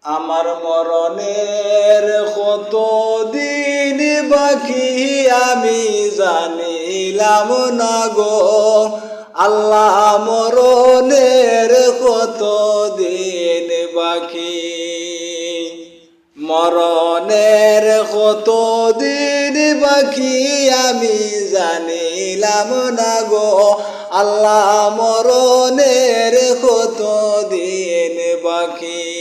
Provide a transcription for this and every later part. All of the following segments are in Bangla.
আমার মরণের কত দিন বাকি আমি জানিলাম না গো আল্লাহ মরণের কত দিন বাকি মরণের কত দিন বাকি আমি জানিলাম না গো আল্লাহ মরণের কত দিন বাকি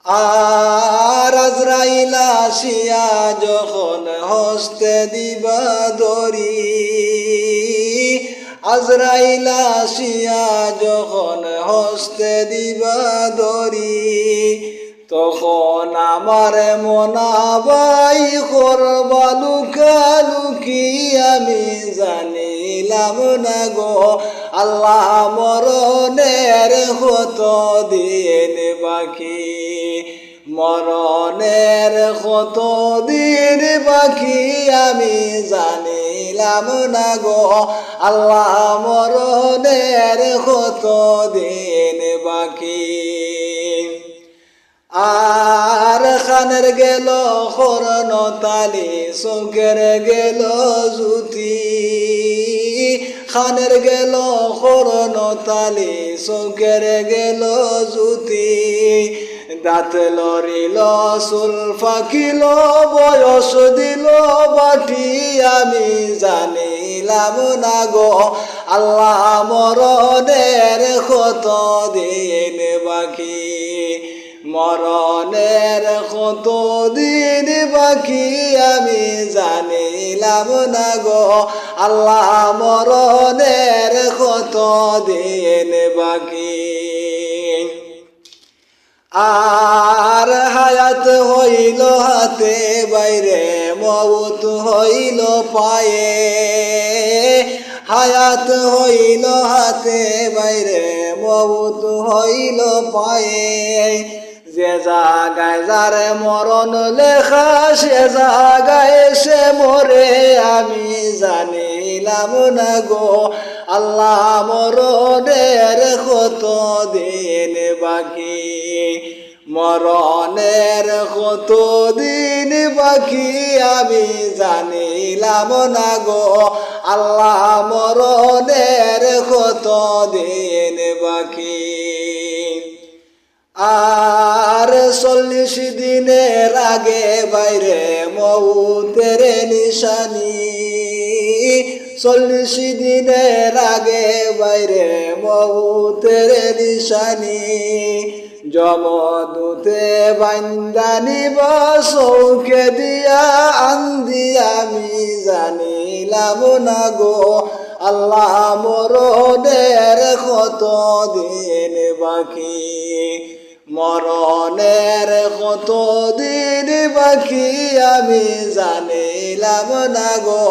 আর আজরাইল আসিয়া যখন হস্তে দিবা দরি আজরাইল আসিয়া যখন হস্তে দিবা দরি তখন আমার মনাবাই করবা লুকালুকি আমি জানিলাম না গো আল্লাহ মরণের কত দিন বাকি মরণের কত দিন বাকি আমি জানিলাম না গো আল্লাহ মরণের কত দিন বাকি আর খানের গেল খরণ তালি চৌকের গেল জুতি খানের গেল খরণ তালি চৌকের গেল জুতি দাঁত লড়িল চুল ফাঁকিল বয়স দিল বাটি আমি জানিলাম না গো আল্লাহ মরণের কত দিন বাকি মরণের কত দিন বাকি আমি জানিলাম না গো আল্লাহ মরণের কত দিন বাকি আর হায়াত হইল হাতে বাইরে মউত হইল পায়ে হায়াত হইল হাতে বাইরে মউত হইল পায়ে যে জাগায় যার মরণ লেখা সে জাগায় সে মরে আমি জানিলাম না গো আল্লাহ মরণের কত দিন বাকি মরণের কত দিন বাকি আমি জানিলাম না গো আল্লাহ মরণের কত দিন বাকি আর 40 দিনের আগে বাইরে মউতের নিশানি 40 দিনের আগে বাইরে মউতের নিশানি যমদূতে বান্দানি বা চৌকে দিয়া আন্দি আমি জানিলাম না গো আল্লাহ মরণের কত দিন বাকি মরণের কত দিন বাকি আমি জানিলাম না গো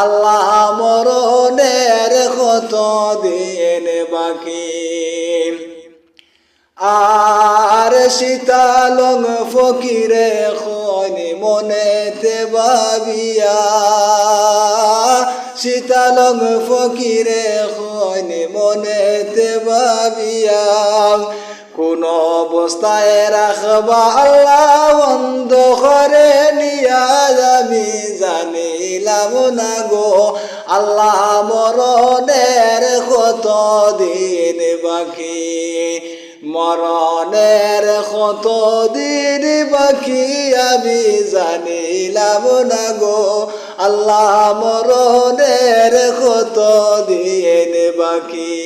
আল্লাহ মরণের কত দিন বাকি আর শীতালং ফকিরে খনি মনেতে ভাবিয়া শীতালং ফকিরে খনি মনেতে ভাবিয়া কোন অবস্থায় রাখবা আল্লাহ বন্ধ করে নিয়া আমি জানিলাম না গো আল্লাহ মরণের কত দিন বাকি মরণের কত দিন বাকি আমি জানিলাম না গো আল্লাহ মরণের কত দিন বাকি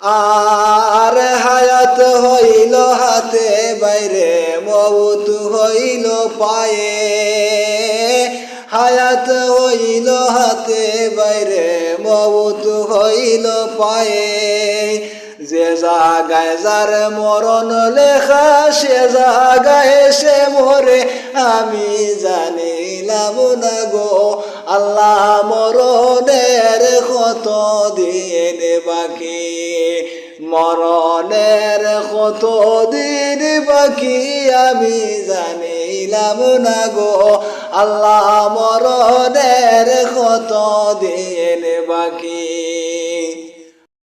আর হায়াত হইল হাতে বাইরে মউত হইল পায়ে হায়াত হইল হাতে বাইরে মউত হইল পায়ে যে জাগায় যার মরণ লেখা সে জাগায় সে মরে আমি জানিলাম না গো আল্লাহ মরণের কত দিন বাকি মরণের কত দিন বাকি আমি জানিলাম না গো আল্লাহ মরণের কত দিন বাকি